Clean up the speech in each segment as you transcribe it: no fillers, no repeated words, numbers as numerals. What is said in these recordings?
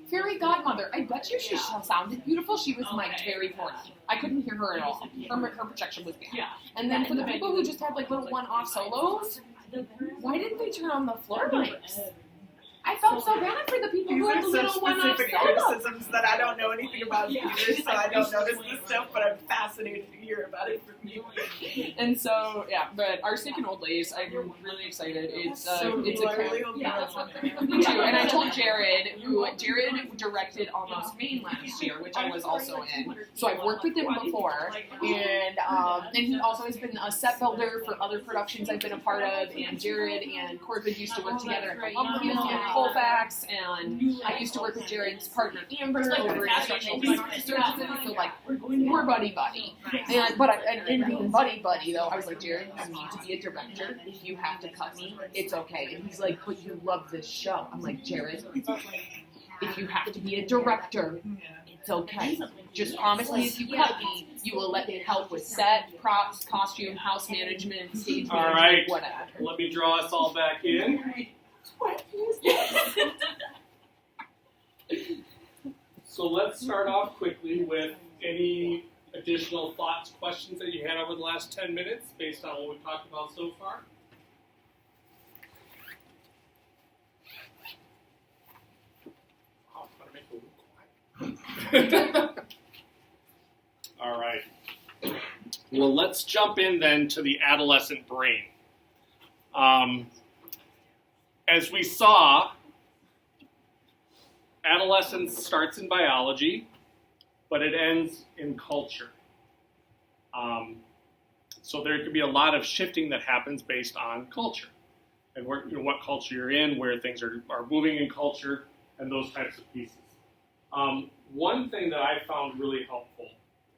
Fairy godmother. I bet you she sounded beautiful. She was mic'd very poorly. I couldn't hear her at all. Her projection was bad. And then for the people who just had like little one-off solos, why didn't they turn on the floor mics? I felt so bad for the people who had the little one-off specific solos. criticisms that I don't know anything about either, so I don't notice this stuff, but I'm fascinated to hear about it from you. And so, yeah, but Arsenic and Old Lace, I'm really excited. It's a I really hope yeah, you me too. And I told Jared directed Almost Maine last year, which I was also in. So I've worked with him before, and he also has been a set builder for other productions I've been a part of. And Jared and Corbin used to work together at Columbia and Colfax, and I used to work with Jared's partner Amber over in Instructional Design Services. So like we're buddy. And being buddy though, I was like, Jared, you need to be a director. If you have to cut me, it's okay. And he's like, but you love this show. I'm like, Jared, if you have to be a director, it's okay. Just promise me if you cut me, you will let me help with set, props, costume, house management, stage management, right. whatever. Let me draw us all back in. So let's start off quickly with any additional thoughts, questions that you had over the last 10 minutes based on what we've talked about so far. Oh, I'm gonna make it a little quiet. All right. Well, let's jump in then to the adolescent brain. As we saw, adolescence starts in biology, but it ends in culture. So there could be a lot of shifting that happens based on culture and where, what culture you're in, where things are moving in culture, and those types of pieces. One thing that I found really helpful,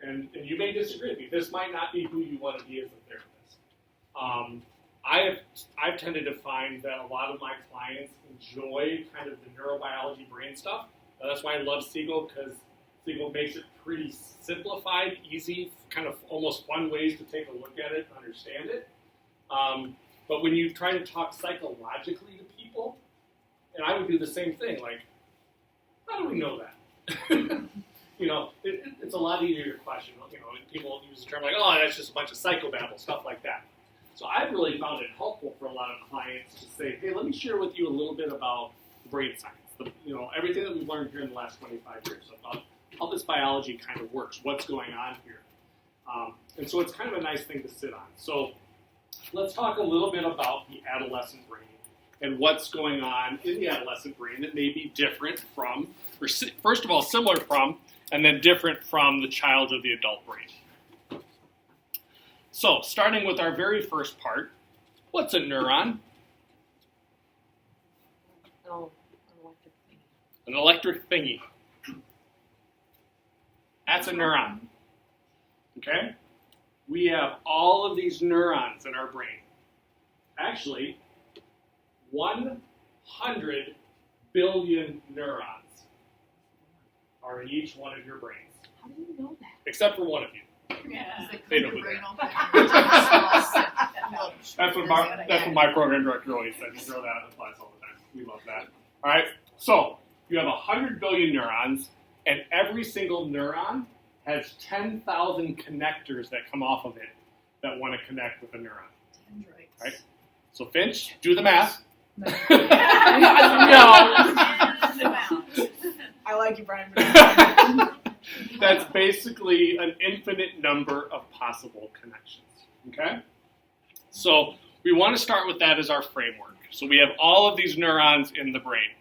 and you may disagree with me, this might not be who you want to be as a therapist. I've tended to find that a lot of my clients enjoy kind of the neurobiology brain stuff. That's why I love Siegel, because Siegel makes it pretty simplified, easy, kind of almost fun ways to take a look at it and understand it. But when you try to talk psychologically to people, and I would do the same thing, like, how do we know that? It's a lot easier to question. People use the term like, oh, that's just a bunch of psychobabble, stuff like that. So I've really found it helpful for a lot of clients to say, hey, let me share with you a little bit about brain science, everything that we've learned here in the last 25 years about how this biology kind of works, what's going on here. And so it's kind of a nice thing to sit on. So let's talk a little bit about the adolescent brain and what's going on in the adolescent brain that may be different from, or first of all, similar from, and then different from the child or the adult brain. So, starting with our very first part, what's a neuron? An electric thingy. That's a neuron. Okay? We have all of these neurons in our brain. Actually, 100 billion neurons are in each one of your brains. How do you know that? Except for one of you. Yeah. They know That's what my program director always said. You throw that in the class all the time. We love that. All right. So you have 100 billion neurons, and every single neuron has 10,000 connectors that come off of it that want to connect with a neuron. Right. So Finch, do the math. No. I like you, Brian. That's basically an infinite number of possible connections. Okay? So we want to start with that as our framework. So we have all of these neurons in the brain.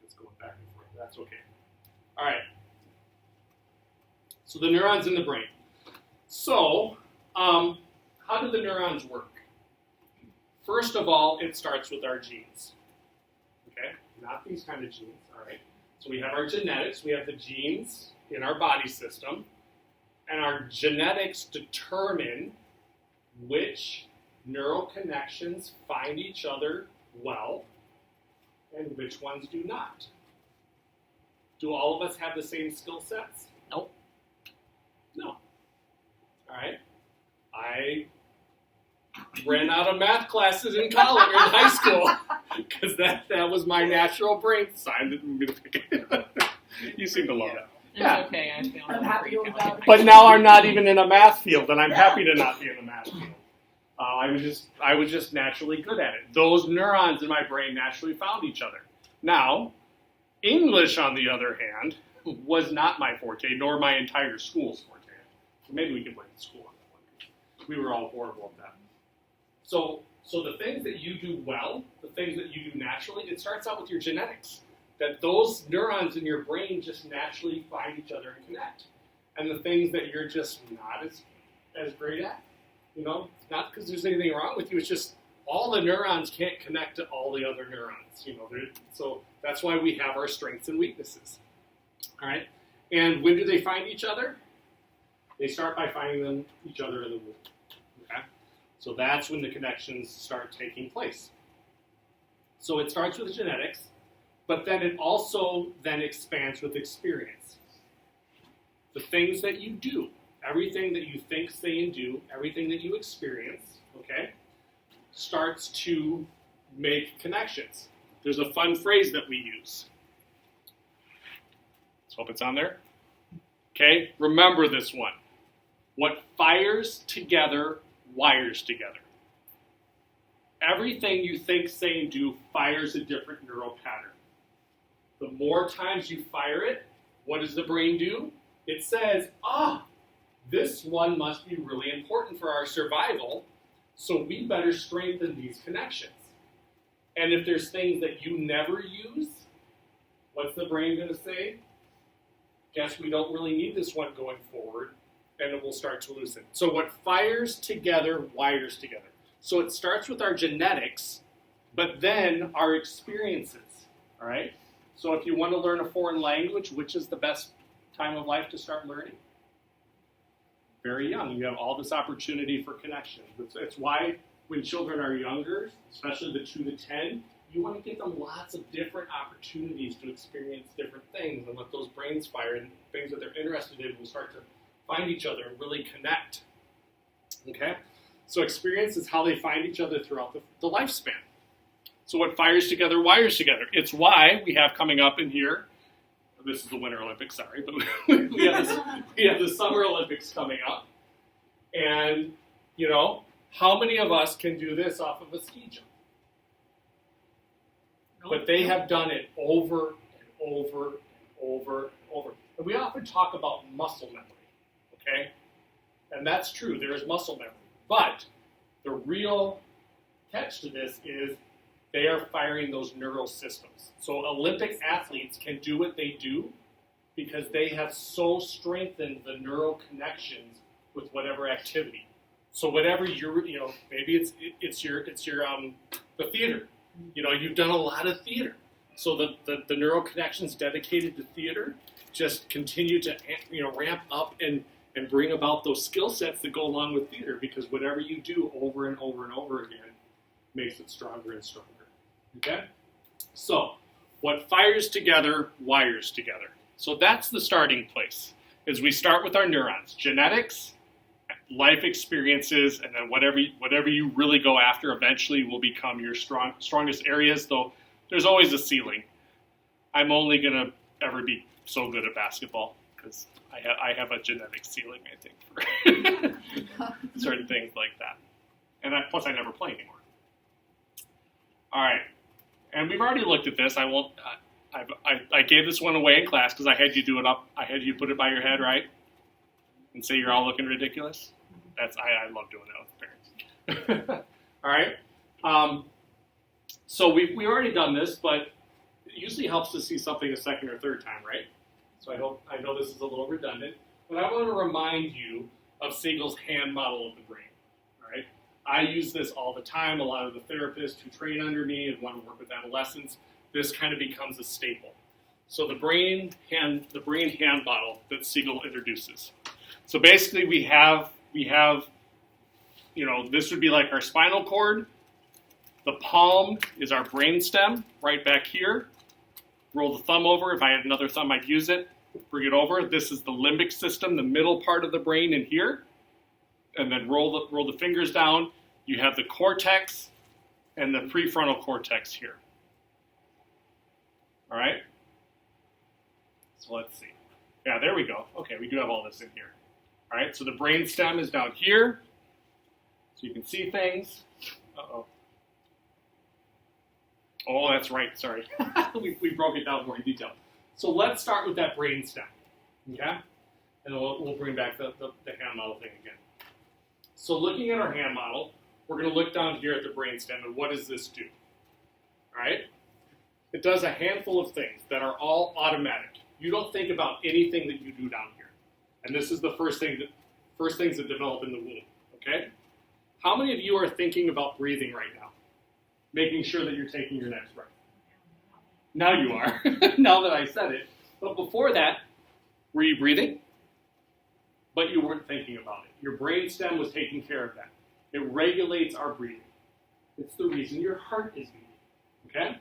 It's going back and forth. That's okay. All right. So the neurons in the brain. So how do the neurons work? First of all, it starts with our genes. Okay? Not these kind of genes, all right? So we have our genetics, we have the genes in our body system, and our genetics determine which neural connections find each other well and which ones do not. Do all of us have the same skill sets? Nope. No. All right? I ran out of math classes in college or in high school because that was my natural brain sign. Didn't mean to pick it. You seem to love that. It's Yeah. okay. I feel I'm happy with that. But now I'm not even in a math field, and I'm happy to not be in a math field. I was just naturally good at it. Those neurons in my brain naturally found each other. Now, English, on the other hand, was not my forte, nor my entire school's forte. So maybe we can blame the school on that one. We were all horrible at that. So the things that you do well, the things that you do naturally, it starts out with your genetics. That those neurons in your brain just naturally find each other and connect. And the things that you're just not as great at, not because there's anything wrong with you, it's just all the neurons can't connect to all the other neurons. So that's why we have our strengths and weaknesses. All right? And when do they find each other? They start by finding each other in the womb. Okay? So that's when the connections start taking place. So it starts with genetics, but then it also then expands with experience. The things that you do, everything that you think, say, and do, everything that you experience, okay, starts to make connections. There's a fun phrase that we use. Let's hope it's on there. Okay, remember this one. What fires together, wires together. Everything you think, say, and do fires a different neural pattern. The more times you fire it, what does the brain do? It says, this one must be really important for our survival, so we better strengthen these connections. And if there's things that you never use, what's the brain going to say? Guess we don't really need this one going forward, and it will start to loosen. So what fires together, wires together. So it starts with our genetics, but then our experiences, all right? So if you want to learn a foreign language, which is the best time of life to start learning? Very young. You have all this opportunity for connection. It's why when children are younger, especially the 2 to 10, you want to give them lots of different opportunities to experience different things and let those brains fire, and things that they're interested in will start to find each other and really connect. Okay? So experience is how they find each other throughout the lifespan. So what fires together, wires together. It's why we have coming up in here, this is the Winter Olympics, sorry, but we have the Summer Olympics coming up. And, how many of us can do this off of a ski jump? But they have done it over and over and over and over. And we often talk about muscle memory, okay? And that's true, there is muscle memory. But the real catch to this is they are firing those neural systems. So Olympic athletes can do what they do because they have so strengthened the neural connections with whatever activity. So whatever maybe it's your the theater. You've done a lot of theater. So the neural connections dedicated to theater just continue to ramp up and bring about those skill sets that go along with theater, because whatever you do over and over and over again makes it stronger and stronger. Okay? So, what fires together, wires together. So that's the starting place, is we start with our neurons. Genetics, life experiences, and then whatever you really go after eventually will become your strongest areas, though there's always a ceiling. I'm only going to ever be so good at basketball because I have a genetic ceiling, I think, for certain things like that. And plus I never play anymore. All right. And we've already looked at this. I gave this one away in class because I had you do it up. I had you put it by your head, right? And say you're all looking ridiculous. I love doing that with parents. All right. So we've already done this, but it usually helps to see something a second or third time, right? So I know this is a little redundant, but I want to remind you of Siegel's hand model of the brain. All right. I use this all the time. A lot of the therapists who train under me and want to work with adolescents, this kind of becomes a staple. So the brain hand model that Siegel introduces. So basically we have, this would be like our spinal cord. The palm is our brain stem right back here. Roll the thumb over. If I had another thumb, I'd use it. Bring it over. This is the limbic system, the middle part of the brain in here. And then roll the fingers down. You have the cortex and the prefrontal cortex here. All right? So let's see. Yeah, there we go. Okay, we do have all this in here. All right, so the brain stem is down here, so you can see things. Uh-oh. Oh, that's right, sorry. we broke it down more in detail. So let's start with that brain stem, okay? And then we'll bring back the hand model thing again. So looking at our hand model, we're going to look down here at the brain stem, and what does this do? All right? It does a handful of things that are all automatic. You don't think about anything that you do down here. And this is the first things that develop in the womb, okay? How many of you are thinking about breathing right now? Making sure that you're taking your next breath. Now you are, now that I said it. But before that, were you breathing? But you weren't thinking about it. Your brain stem was taking care of that. It regulates our breathing. It's the reason your heart is beating, okay?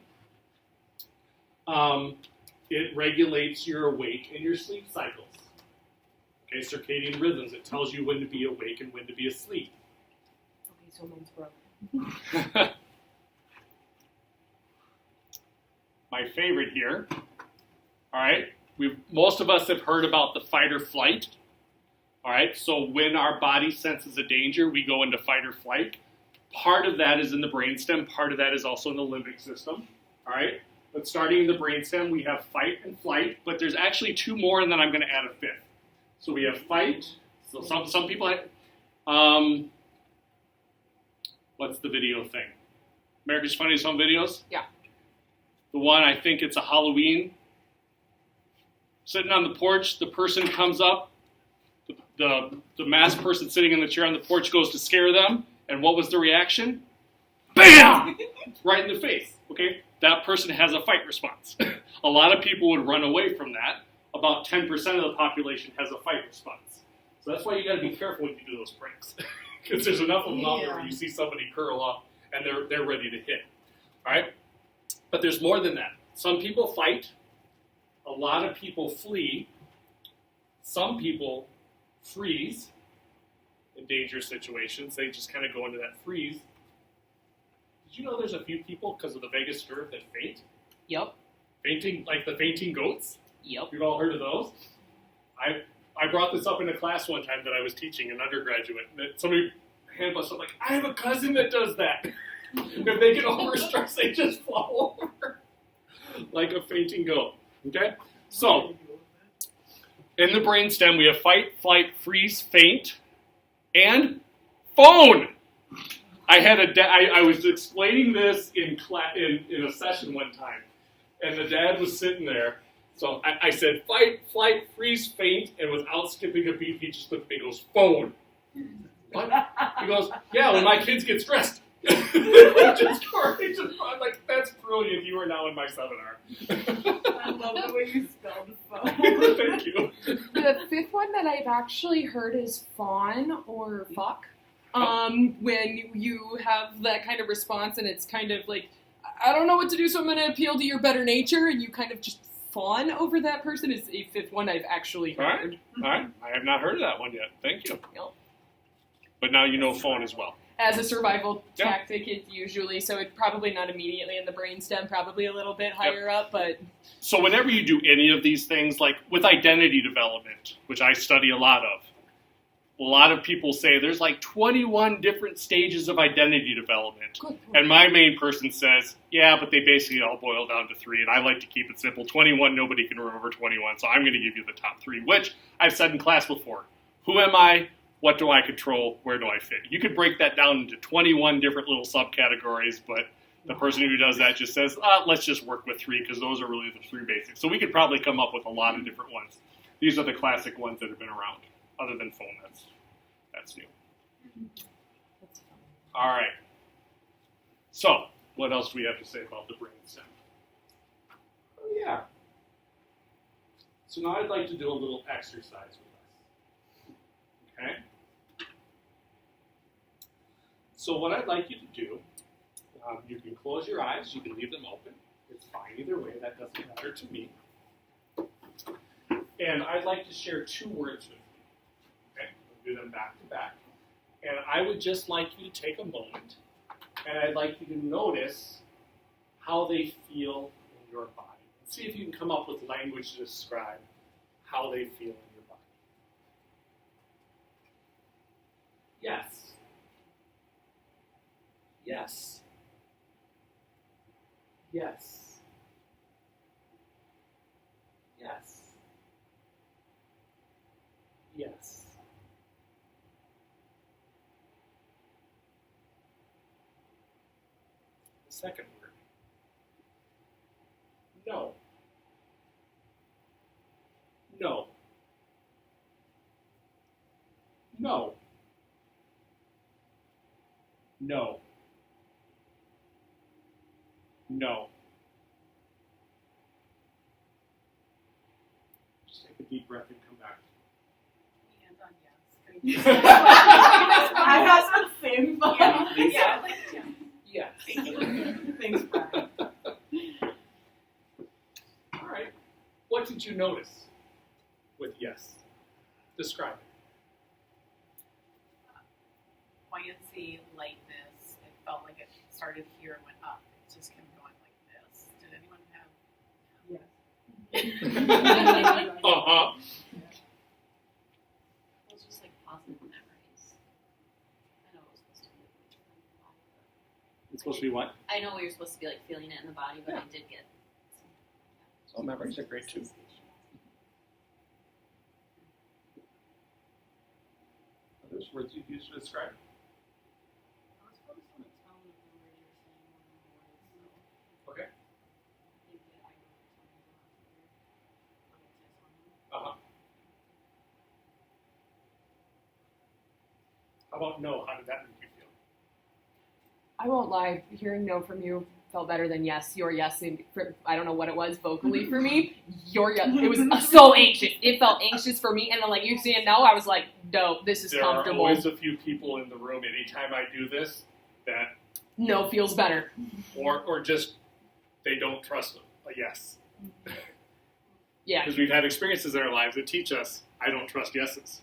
It regulates your awake and your sleep cycles. Okay, circadian rhythms. It tells you when to be awake and when to be asleep. Okay, so mine's broken. My favorite here. All right, most of us have heard about the fight or flight. All right, so when our body senses a danger, we go into fight or flight. Part of that is in the brainstem. Part of that is also in the limbic system. All right, but starting in the brainstem, we have fight and flight. But there's actually two more, and then I'm going to add a fifth. So we have fight. So some people have, what's the video thing? America's Funniest Home Videos? Yeah. The one, I think it's a Halloween. Sitting on the porch, the person comes up. The masked person sitting in the chair on the porch goes to scare them. And what was the reaction? BAM! Right in the face. Okay? That person has a fight response. A lot of people would run away from that. About 10% of the population has a fight response. So that's why you got to be careful when you do those pranks. Because there's enough of them out there where you see somebody curl up and they're ready to hit. All right? But there's more than that. Some people fight. A lot of people flee. Some people freeze in dangerous situations. They just kind of go into that freeze. Did you know there's a few people, because of the vagus nerve, that faint? Yep. Fainting, like the fainting goats? Yep. You've all heard of those? I brought this up in a class one time that I was teaching, an undergraduate, that somebody hand us up like, I have a cousin that does that. If they get overstressed, they just fall over like a fainting goat. Okay? So, in the brainstem, we have fight, flight, freeze, faint, and phone. I was explaining this in a session one time, and the dad was sitting there. So I said, fight, flight, freeze, faint, and without skipping a beat, he just looked at me and goes, phone. What? He goes, yeah, when my kids get stressed. I'm like, that's brilliant. You are now in my seminar. I love the way you spelled phone. Thank you. The fifth one that I've actually heard is fawn or fuck. When you have that kind of response and it's kind of like, I don't know what to do, so I'm going to appeal to your better nature, and you kind of just fawn over that person is a fifth one I've actually heard. All right. I have not heard of that one yet. Thank you. Yep. But now you know phone as well. As a survival tactic, it's usually, so it's probably not immediately in the brainstem, probably a little bit higher up, but... So whenever you do any of these things, like with identity development, which I study a lot of people say there's like 21 different stages of identity development. Good. And my main person says, yeah, but they basically all boil down to 3, and I like to keep it simple. 21, nobody can remember 21, so I'm going to give you the top 3, which I've said in class before. Who am I? What do I control? Where do I fit? You could break that down into 21 different little subcategories, but the person who does that just says, let's just work with 3 because those are really the 3 basics. So we could probably come up with a lot of different ones. These are the classic ones that have been around, other than phone. That's new. All right. So what else do we have to say about the brainstem? Oh, yeah. So now I'd like to do a little exercise with us. Okay? So what I'd like you to do, you can close your eyes, you can leave them open. It's fine either way, that doesn't matter to me. And I'd like to share 2 words with you. Okay? We'll do them back to back. And I would just like you to take a moment, and I'd like you to notice how they feel in your body. see if you can come up with language to describe how they feel in your body. Yes. Yes. Yes. Yes. Yes. The second word. No. No. No. No. No. Just take a deep breath and come back. Hands on yes. I have the same thought. Lisa? Yeah. Yes. Thanks, Brian. All right. What did you notice with yes? Describe it. Buoyancy, lightness. It felt like it started here and went up. It just kept going like this. Did anyone have? Yes. Uh-huh. It was just like positive memories. I know it was supposed to be. It's supposed to be what? I know we were supposed to be like feeling it in the body, but I did get. Well, memories are great too. Others words you'd use to describe? I was focused on the tone of the words you were saying more than the voice. So Okay. I think that I know something last year. Uh-huh. How about no? How did that make you feel? I won't lie. Hearing no from you felt better than yes. Your yes, I don't know what it was vocally for me. Your yes, it was so anxious. It felt anxious for me, and then like you saying no, I was like, dope. This is There comfortable. are always a few people in the room anytime I do this that, No feels better. or just they don't trust a yes. Yeah. Because we've had experiences in our lives that teach us I don't trust yeses.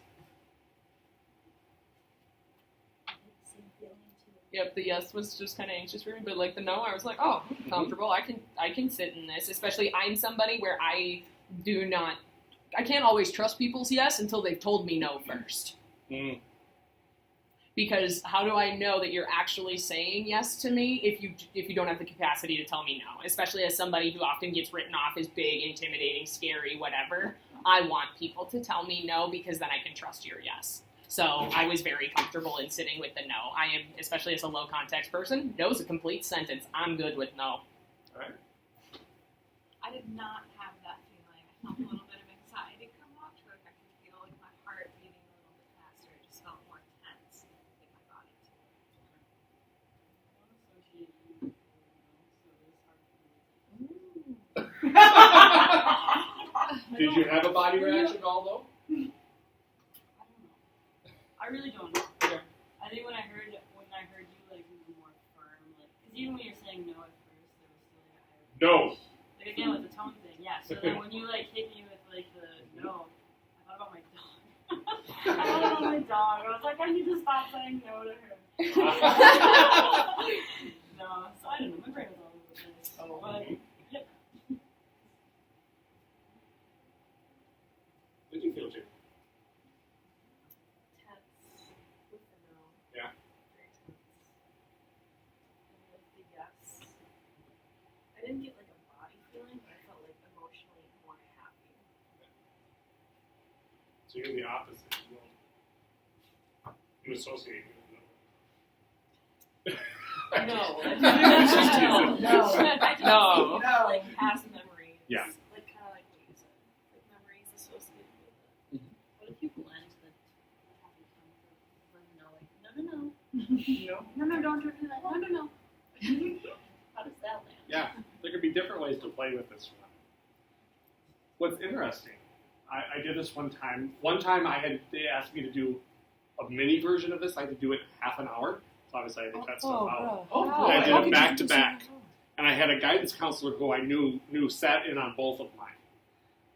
Yep, the yes was just kind of anxious for me, but like the no, I was like, oh, comfortable. I can sit in this. Especially I'm somebody where I can't always trust people's yes until they've told me no first. Mm. Because how do I know that you're actually saying yes to me if you don't have the capacity to tell me no? Especially as somebody who often gets written off as big, intimidating, scary, whatever. I want people to tell me no because then I can trust your yes. So I was very comfortable in sitting with the no. I am, especially as a low context person, no's a complete sentence. I'm good with no. All right. I did not have that feeling. I felt a little bit of anxiety come up to it. I could feel like my heart beating a little bit faster. It just felt more tense in my body too. I don't associate you with so it was hard for me. Did you have a body reaction at all though? I don't know. I really don't know. Okay. I think when I heard you, like, you were more firm, like, because even when you're saying no at first, there was still like a No. like again with the tone thing, yeah. So then when you like hit me with like the no, I thought about my dog. I thought about my dog. I was like, I need to stop saying no to her. No, so I don't know. My brain was all over the place. But yep. Did you feel too? Tense with the no. Yeah. Very tense. And with the yes, I didn't get like a body feeling, but I felt like emotionally more happy. So you're the opposite. You associate with no. No. No. I just No. No. like past memories. Yeah. Like kind of like what you said, like memories associated with it. What if you blend the happy comfort from knowing? No. No, don't do that. No. How does that land? Yeah, there could be different ways to play with this one. What's interesting, I did this one time. One time they asked me to do a mini version of this. I had to do it half an hour. So obviously I had to cut stuff out. Oh, boy. I did how it could back you to do back. something? And I had a guidance counselor who I knew sat in on both of mine.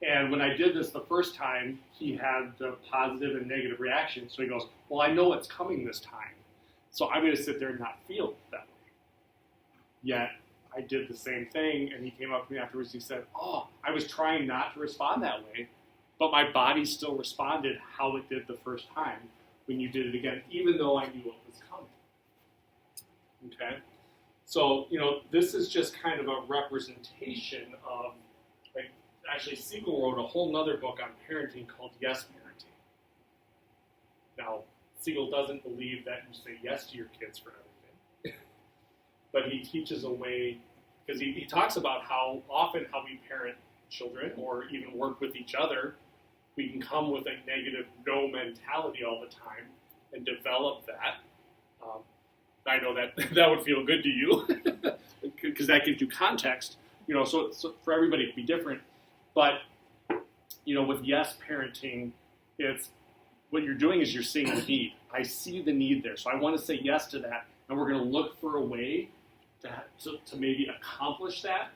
And when I did this the first time, he had the positive and negative reaction. So he goes, well, I know it's coming this time. So I'm going to sit there and not feel that way. Yet, I I did the same thing, and he came up to me afterwards. He said, "Oh, I was trying not to respond that way, but my body still responded how it did the first time when you did it again, even though I knew what was coming." Okay, so this is just kind of a representation of, like, actually Siegel wrote a whole nother book on parenting called Yes Parenting. Now, Siegel doesn't believe that you say yes to your kids for everything, but he teaches a way, because he talks about how often how we parent children or even work with each other, we can come with a negative no mentality all the time and develop that. I know that that would feel good to you because that gives you context. So for everybody it can be different. But with yes parenting, it's what you're doing is you're seeing the need. I see the need there, so I want to say yes to that, and we're going to look for a way to maybe accomplish that.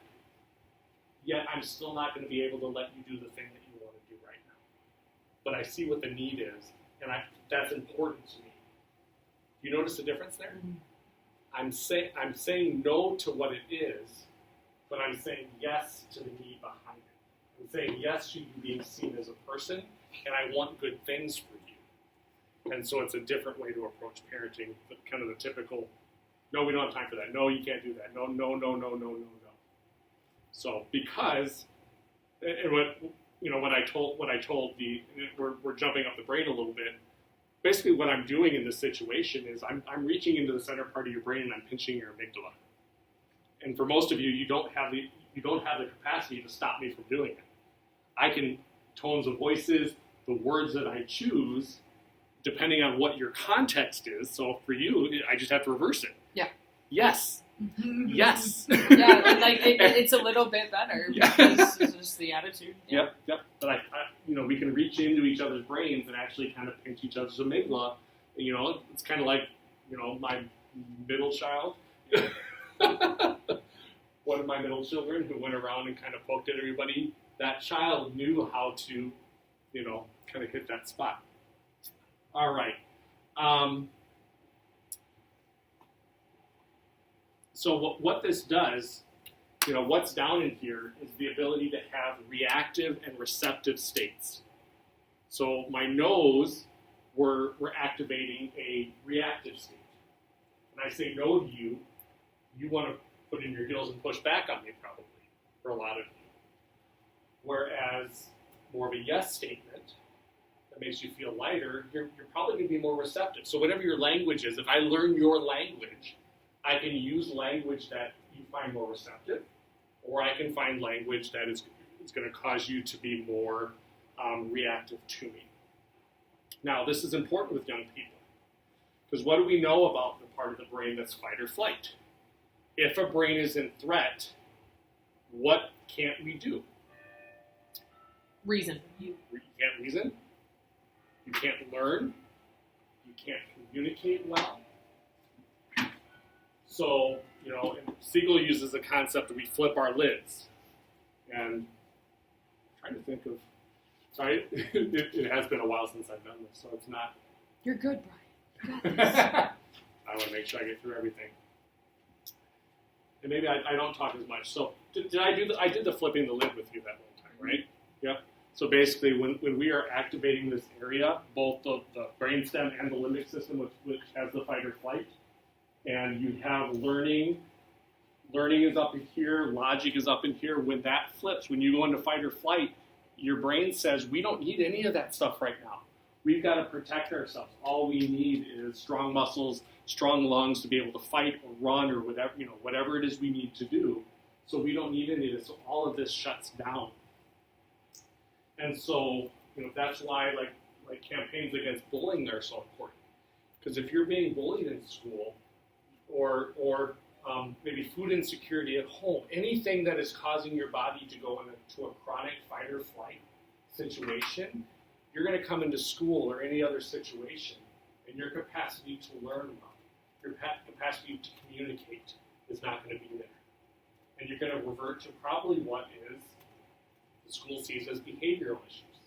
Yet I'm still not going to be able to let you do the thing that you want to do right now. But I see what the need is, and that's important to me. Do you notice the difference there? Mm-hmm. I'm saying no to what it is, but I'm saying yes to the need behind it. I'm saying yes to you being seen as a person, and I want good things for you. And so it's a different way to approach parenting, kind of the typical, no, we don't have time for that. No, you can't do that. No, no, no, no, no, no, no. So because, and what I told we're jumping up the brain a little bit. Basically, what I'm doing in this situation is I'm reaching into the center part of your brain and I'm pinching your amygdala. And for most of you, you don't have the capacity to stop me from doing it. I can tones of voices, the words that I choose, depending on what your context is. So for you, I just have to reverse it. Yeah. Yes. Yes. Yeah, like it's a little bit better because it's just the attitude. Yeah. Yep. But I we can reach into each other's brains and actually kind of pinch each other's amygdala. It's kind of like, my middle child. One of my middle children who went around and kind of poked at everybody. That child knew how to, kind of hit that spot. All right. So what this does, what's down in here is the ability to have reactive and receptive states. So my no's we're activating a reactive state. When I say no to you, you want to put in your heels and push back on me probably, for a lot of you. Whereas more of a yes statement that makes you feel lighter, you're probably going to be more receptive. So whatever your language is, if I learn your language, I can use language that you find more receptive, or I can find language that is going to cause you to be more reactive to me. Now, this is important with young people, because what do we know about the part of the brain that's fight or flight? If a brain is in threat, what can't we do? Reason. You can't reason. You can't learn. You can't communicate well. So, and Siegel uses the concept that we flip our lids. And I'm trying to think of, sorry, it has been a while since I've done this, so it's not. You're good, Brian. You got this. I want to make sure I get through everything. And maybe I don't talk as much. So did I did the flipping the lid with you that one time, right? Yep. So basically, when we are activating this area, both the brainstem and the limbic system, which has the fight or flight, and you have learning is up in here, logic is up in here. When that flips, when you go into fight or flight, your brain says, we don't need any of that stuff right now. We've got to protect ourselves. All we need is strong muscles, strong lungs to be able to fight or run or whatever it is we need to do. So we don't need any of this. So all of this shuts down. And so, that's why like campaigns against bullying are so important. Because if you're being bullied in school, or maybe food insecurity at home, anything that is causing your body to go into a chronic fight or flight situation, you're going to come into school or any other situation, and your capacity to learn well, your capacity to communicate is not going to be there. And you're going to revert to probably what is the school sees as behavioral issues.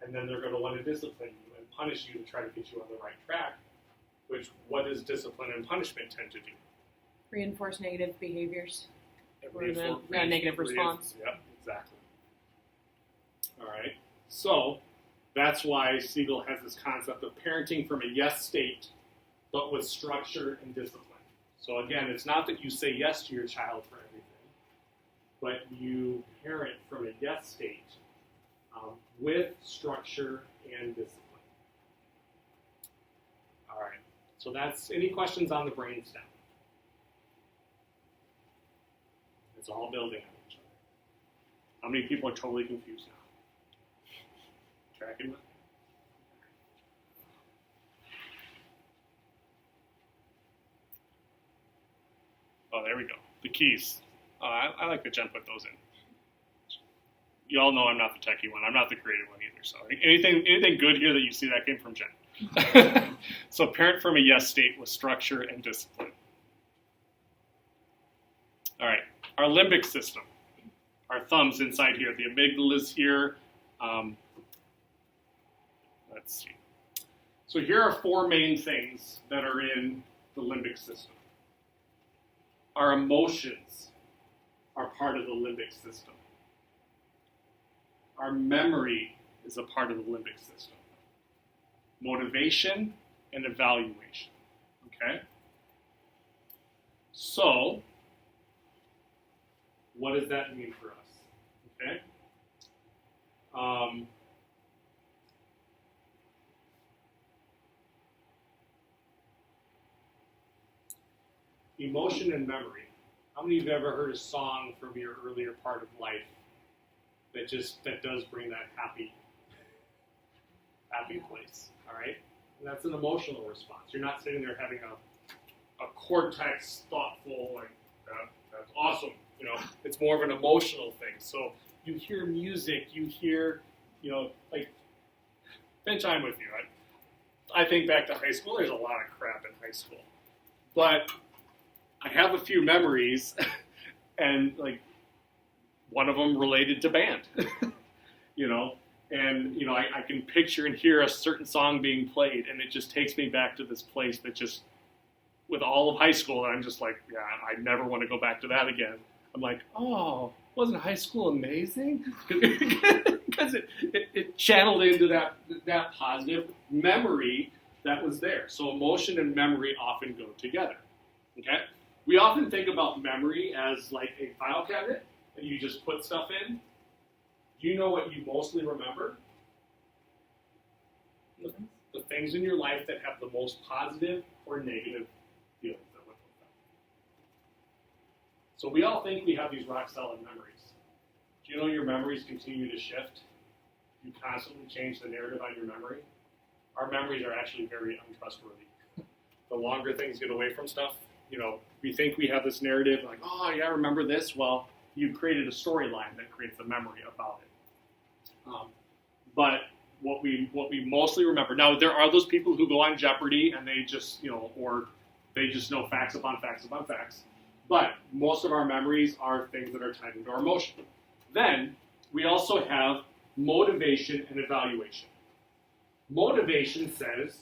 And then they're going to want to discipline you and punish you to try to get you on the right track, which what does discipline and punishment tend to do? Reinforce negative behaviors. Or the Reinforce- negative response. Yep, exactly. All right. So that's why Siegel has this concept of parenting from a yes state, but with structure and discipline. So again, it's not that you say yes to your child for everything, but you parent from a yes state with structure and discipline. All right. So that's any questions on the brainstem? It's all building on each other. How many people are totally confused now? Tracking with me? Oh, there we go. The keys. I like that Jen put those in. You all know I'm not the techie one. I'm not the creative one either. So anything good here that you see, that came from Jen. So parent from a yes state with structure and discipline. All right. Our limbic system. Our thumbs inside here. The amygdala is here. Let's see. So here are 4 main things that are in the limbic system. Our emotions are part of the limbic system. Our memory is a part of the limbic system. Motivation and evaluation. Okay? So, what does that mean for us? Okay? Emotion and memory. How many of you have ever heard a song from your earlier part of life that does bring that happy place? All right, and that's an emotional response. You're not sitting there having a cortex thoughtful like that's awesome. You know, it's more of an emotional thing. So you hear music, you hear like spend time with you. I think back to high school. There's a lot of crap in high school, but I have a few memories, and like one of them related to band, and I can picture and hear a certain song being played, and it just takes me back to this place that just, with all of high school, I'm just like, yeah, I never want to go back to that again. I'm like, oh, wasn't high school amazing? Because it channeled into that positive memory that was there. So emotion and memory often go together. Okay. We often think about memory as like a file cabinet that you just put stuff in. Do you know what you mostly remember? The things in your life that have the most positive or negative feelings that went with them. So we all think we have these rock solid memories. Do you know your memories continue to shift? You constantly change the narrative on your memory. Our memories are actually very untrustworthy. The longer things get away from stuff, we think we have this narrative like, oh yeah, remember this? Well, you've created a storyline that creates a memory about it. But what we mostly remember, now there are those people who go on Jeopardy and they just, or they just know facts upon facts upon facts. But most of our memories are things that are tied into our emotion. Then we also have motivation and evaluation. Motivation says,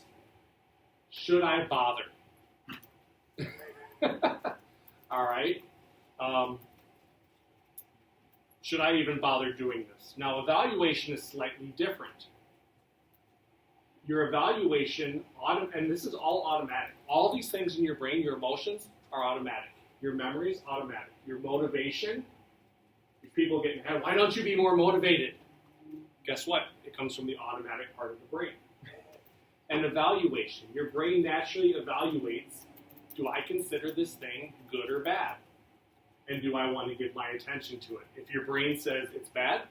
should I bother? All right. Should I even bother doing this? Now, evaluation is slightly different. Your evaluation, and this is all automatic. All these things in your brain, your emotions, are automatic. Your memories, automatic. Your motivation, if people get in head, why don't you be more motivated? Guess what? It comes from the automatic part of the brain. And evaluation, your brain naturally evaluates, do I consider this thing good or bad? And do I want to give my attention to it? If your brain says it's bad,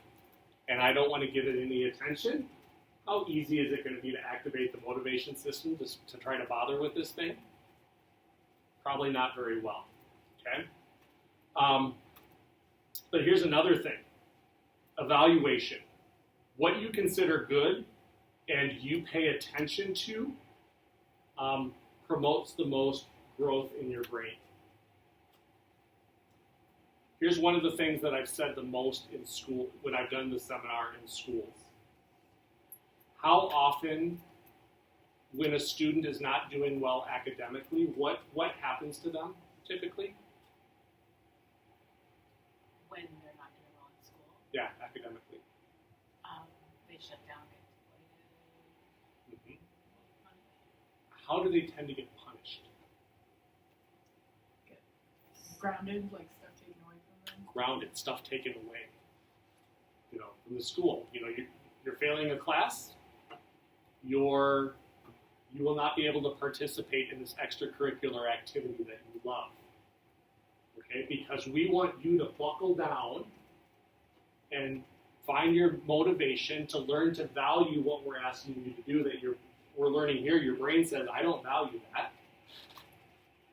and I don't want to give it any attention, how easy is it going to be to activate the motivation system to try to bother with this thing? Probably not very well, okay? But here's another thing. Evaluation. What you consider good and you pay attention to promotes the most growth in your brain. Here's one of the things that I've said the most in school when I've done the seminar in schools. How often, when a student is not doing well academically, what happens to them typically? When they're not doing well in school, Yeah, academically. they shut down, get Mhm. exploited, How do they tend to get punished? Grounded, like stuff taken away from them. Grounded, stuff taken away. From the school. You're failing a class. You will not be able to participate in this extracurricular activity that you love. Okay, because we want you to buckle down and find your motivation to learn to value what we're asking you to do. We're learning here. Your brain says, "I don't value that."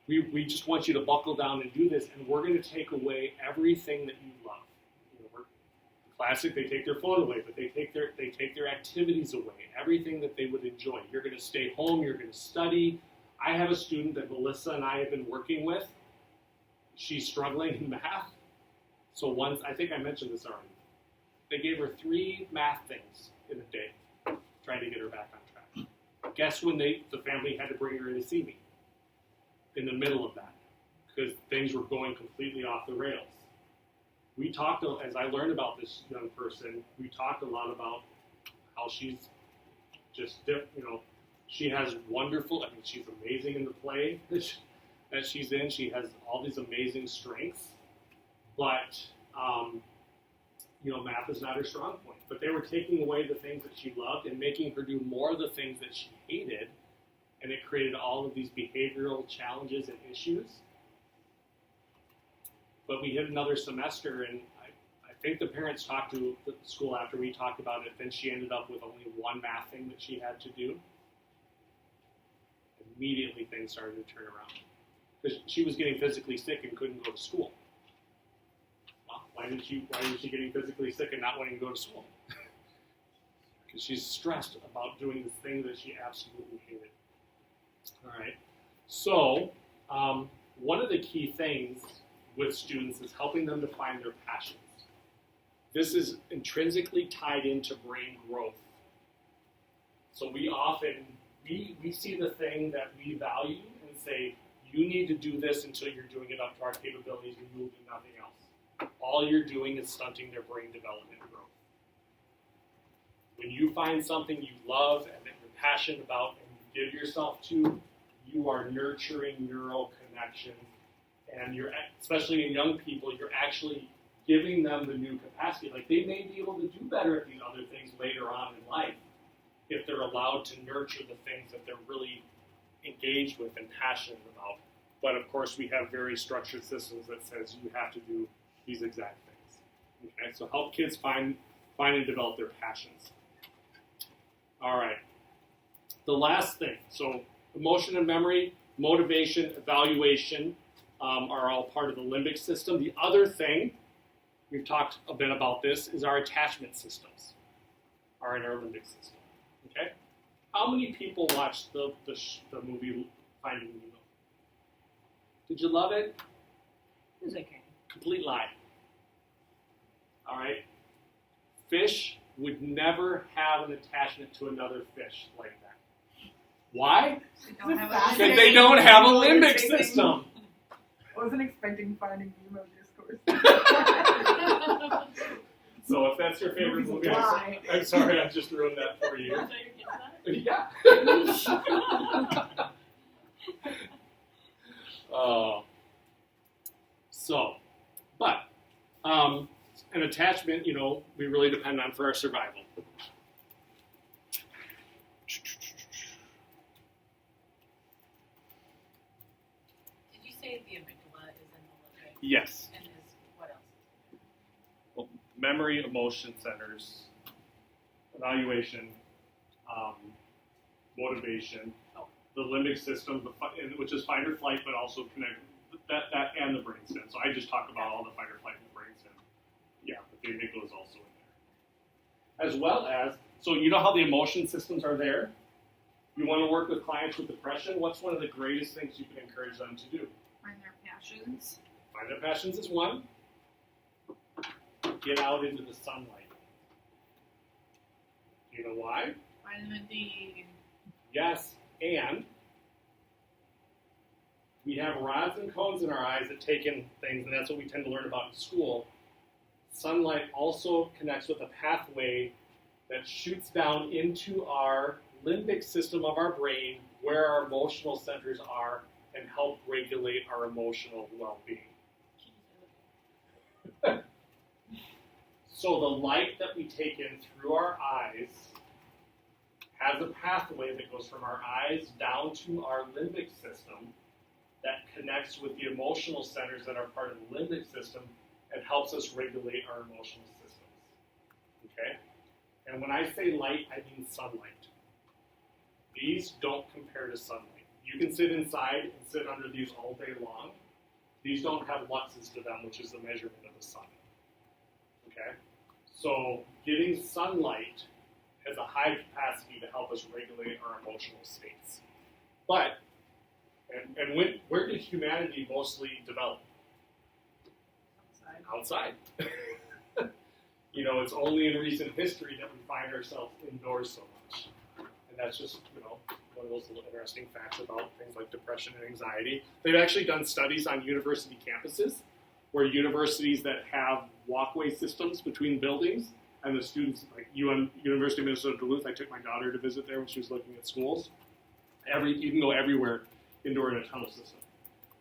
We just want you to buckle down and do this, and we're going to take away everything that you love. Classic, they take their phone away, but they take their activities away, everything that they would enjoy. You're going to stay home, you're going to study. I have a student that Melissa and I have been working with. She's struggling in math. So once, I think I mentioned this already, they gave her 3 math things in a day, trying to get her back on track. Guess when the family had to bring her in to see me? In the middle of that, because things were going completely off the rails. We talked, as I learned about this young person, we talked a lot about how she's just, she has wonderful, she's amazing in the play that she's in. She has all these amazing strengths, but, math is not her strong point. But they were taking away the things that she loved and making her do more of the things that she hated, and it created all of these behavioral challenges and issues. But we hit another semester, and I think the parents talked to the school after we talked about it. Then she ended up with only 1 math thing that she had to do. Immediately things started to turn around. Because she was getting physically sick and couldn't go to school. Well, why is she getting physically sick and not wanting to go to school? Because she's stressed about doing this thing that she absolutely hated. All right. So, one of the key things with students is helping them to find their passions. This is intrinsically tied into brain growth. So we often, we see the thing that we value and say, you need to do this until you're doing it up to our capabilities and you will do nothing else. All you're doing is stunting their brain development and growth. When you find something you love and that you're passionate about and you give yourself to, you are nurturing neural connections. And you're, especially in young people, you're actually giving them the new capacity. Like, they may be able to do better at these other things later on in life if they're allowed to nurture the things that they're really engaged with and passionate about. But of course, we have very structured systems that says you have to do these exact things. Okay, so help kids find and develop their passions. All right. The last thing. So emotion and memory, motivation, evaluation, are all part of the limbic system. The other thing, we've talked a bit about this, is our attachment systems are in our limbic system. Okay? How many people watched the movie Finding Nemo? Did you love it? It was okay. Complete lie. All right? Fish would never have an attachment to another fish like that. Why? Because they don't have a limbic system. I wasn't expecting Finding Nemo discourse. So if that's your favorite movie, I'm sorry, I just ruined that for you. So your kids Yeah. But an attachment, we really depend on for our survival. Did you say the amygdala is in the limbic? Yes. And is what else? Well, memory, emotion centers, evaluation, motivation, the limbic system, which is fight or flight, but also connect that and the brainstem. So I just talked about all the fight or flight and the brainstem. Yeah, but the amygdala is also in there. As well as, so you know how the emotion systems are there? You want to work with clients with depression? What's one of the greatest things you can encourage them to do? Find their passions. Find their passions is one. Get out into the sunlight. Do you know why? Vitamin D. Yes, and we have rods and cones in our eyes that take in things, and that's what we tend to learn about in school. Sunlight also connects with a pathway that shoots down into our limbic system of our brain, where our emotional centers are, and help regulate our emotional well-being. So the light that we take in through our eyes has a pathway that goes from our eyes down to our limbic system that connects with the emotional centers that are part of the limbic system and helps us regulate our emotional systems. Okay? And when I say light, I mean sunlight. These don't compare to sunlight. You can sit inside and sit under these all day long. These don't have luxes to them, which is the measurement of the sun. Okay? So getting sunlight has a high capacity to help us regulate our emotional states. But, where did humanity mostly develop? Outside. You know, it's only in recent history that we find ourselves indoors so much. And that's just, you know, one of those little interesting facts about things like depression and anxiety. They've actually done studies on university campuses where universities that have walkway systems between buildings and the students, like University of Minnesota Duluth, I took my daughter to visit there when she was looking at schools. You can go everywhere indoor in a tunnel system.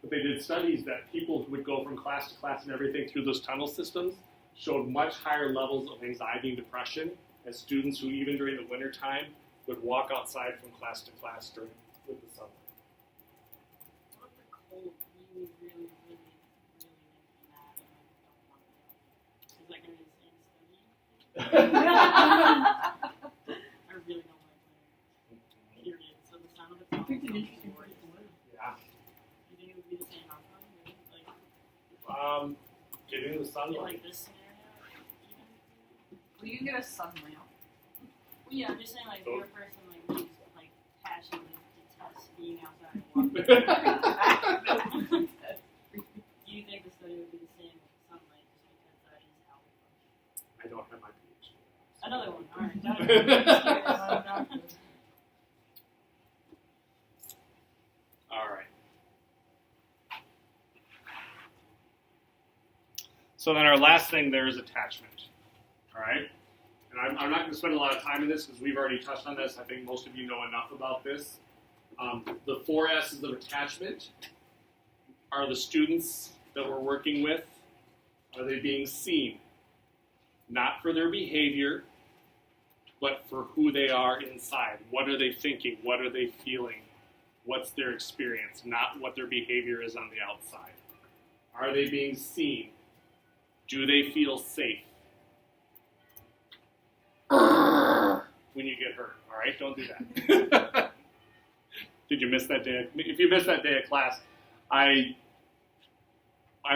But they did studies that people who would go from class to class and everything through those tunnel systems showed much higher levels of anxiety and depression as students who, even during the winter time, would walk outside from class to class with the sun. What if the cold really, really, really, really makes me mad and I don't want to go? Is that going to be the same study? I really don't like winter. Period. So the sound of the tunnel Picked an sounds interesting boring. Yeah. You think it would be the same outcome? Really? Like, Getting the in sunlight. like this scenario? Even? Well, you can get a sun lamp. Well, yeah, I'm just saying, like, if you're a person like me who's like passionately detests being outside and walking. Do you think the study would be the same with sunlight just because that is how we function? I don't have my PhD. Another one. All right. So then our last thing there is attachment. All right? And I'm not going to spend a lot of time in this because we've already touched on this. I think most of you know enough about this. The 4 S's of attachment are the students that we're working with. Are they being seen? Not for their behavior, but for who they are inside. What are they thinking? What are they feeling? What's their experience? Not what their behavior is on the outside. Are they being seen? Do they feel safe? When you get hurt, all right? Don't do that. Did you miss that day? If you missed that day of class, I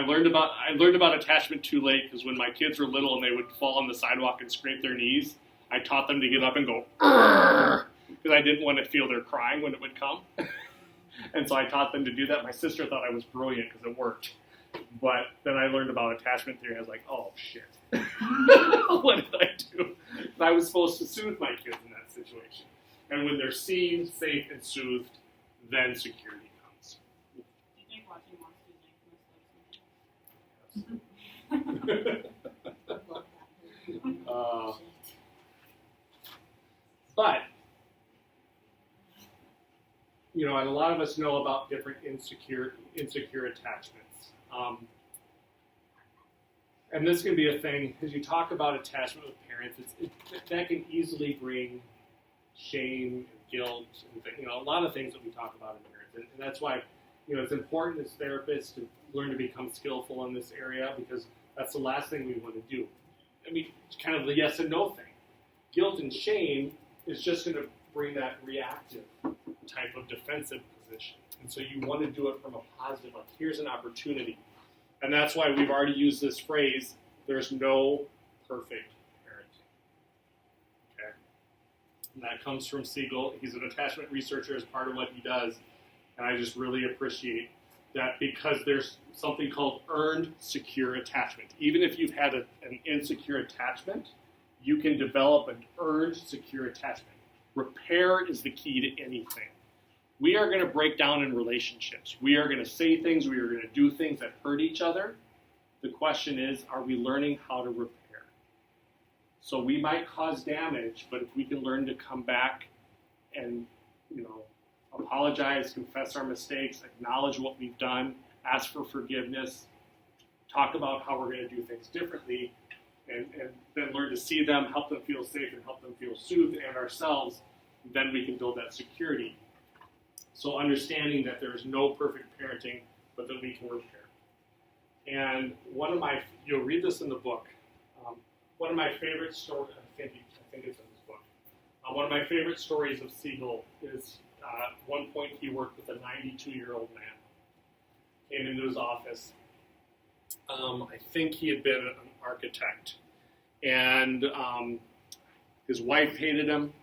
learned about attachment too late because when my kids were little and they would fall on the sidewalk and scrape their knees, I taught them to get up and go because I didn't want to feel their crying when it would come. And so I taught them to do that. My sister thought I was brilliant because it worked. But then I learned about attachment theory. I was like, oh, shit. What did I do? I was supposed to soothe my kids in that situation. And when they're seen, safe, and soothed, then security comes. Do you think watching Monsters Inc. But, you know, and a lot of us know about different insecure attachments. And this can be a thing, as you talk about attachment with parents, that can easily bring shame and guilt, and you know, a lot of things that we talk about in parents. And that's why, you know, it's important as therapists to learn to become skillful in this area because that's the last thing we want to do. I mean, it's kind of the yes and no thing. Guilt and shame is just going to bring that reactive type of defensive position. And so you want to do it from a positive, like here's an opportunity. And that's why we've already used this phrase, there's no perfect parenting. Okay? And that comes from Siegel. He's an attachment researcher as part of what he does. And I just really appreciate that because there's something called earned secure attachment. Even if you've had an insecure attachment, you can develop an earned secure attachment. Repair is the key to anything. We are going to break down in relationships. We are going to say things, we are going to do things that hurt each other. The question is, are we learning how to repair? So we might cause damage, but if we can learn to come back and, apologize, confess our mistakes, acknowledge what we've done, ask for forgiveness, talk about how we're going to do things differently, and then learn to see them, help them feel safe, and help them feel soothed, and ourselves, then we can build that security. So understanding that there is no perfect parenting, but that we can repair. And you'll read this in the book. One of my favorite stories, I think it's in this book. One of my favorite stories of Siegel is one point he worked with a 92-year-old man. Came into his office. I think he had been an architect. And his wife hated him.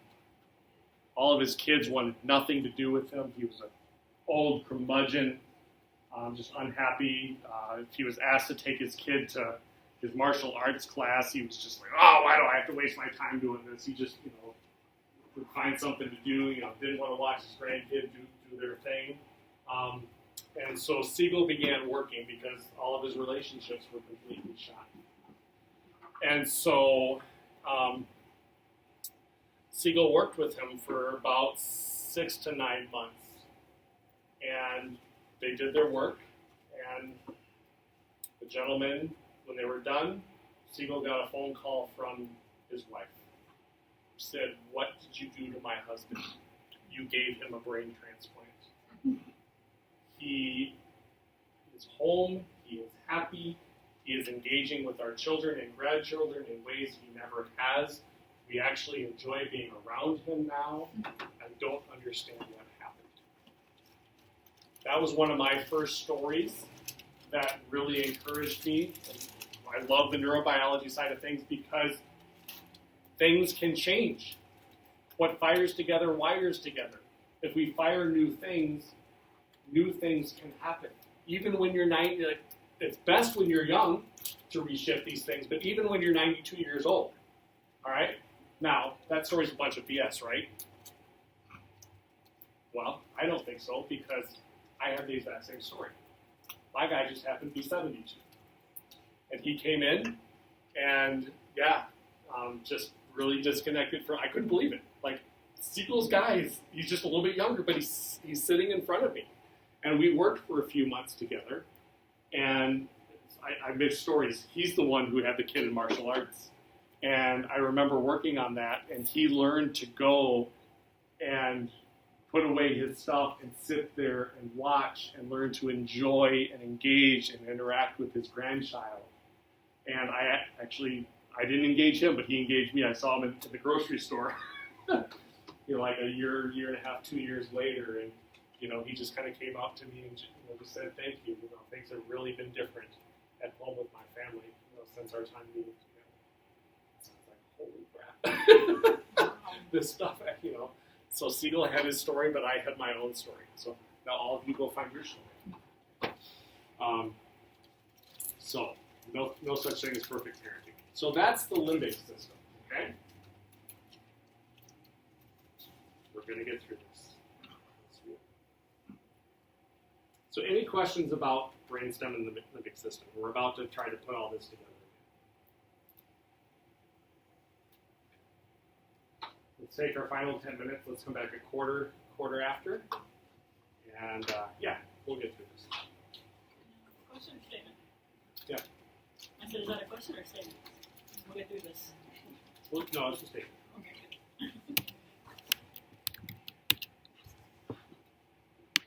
All of his kids wanted nothing to do with him. He was an old curmudgeon, just unhappy. If he was asked to take his kid to his martial arts class, he was just like, oh, why do I have to waste my time doing this? He just, would find something to do, didn't want to watch his grandkids do their thing. And so Siegel began working because all of his relationships were completely shot. And so Siegel worked with him for about 6 to 9 months. And they did their work. And the gentleman, when they were done, Siegel got a phone call from his wife. Said, "What did you do to my husband? You gave him a brain transplant. He is home. He is happy. He is engaging with our children and grandchildren in ways he never has. We actually enjoy being around him now. I don't understand what happened." That was one of my first stories that really encouraged me. I love the neurobiology side of things because things can change. What fires together wires together. If we fire new things can happen. Even when you're 90, it's best when you're young to reshift these things, but even when you're 92 years old. All right? Now, that story's a bunch of BS, right? Well, I don't think so because I have the exact same story. My guy just happened to be 72. And he came in and, just really disconnected from, I couldn't believe it. Like, Siegel's guy, he's just a little bit younger, but he's sitting in front of me. And we worked for a few months together. And I mixed stories. He's the one who had the kid in martial arts. And I remember working on that, and he learned to go and put away his stuff and sit there and watch and learn to enjoy and engage and interact with his grandchild. And I didn't engage him, but he engaged me. I saw him in the grocery store, like a year and a half, 2 years later, and he just kind of came up to me and just said, "Thank you. Things have really been different at home with my family, since our time being together." So I was like, holy crap. This stuff, So Siegel had his story, but I had my own story. So now all of you go find your story. So no such thing as perfect parenting. So that's the limbic system, okay? We're going to get through this. So any questions about brainstem and the limbic system? We're about to try to put all this together. Let's take our final 10 minutes. Let's come back a quarter after. And we'll get through this. Question or statement? Yeah. I said, is that a question or a statement? We'll get through this. Well, no, it's a statement.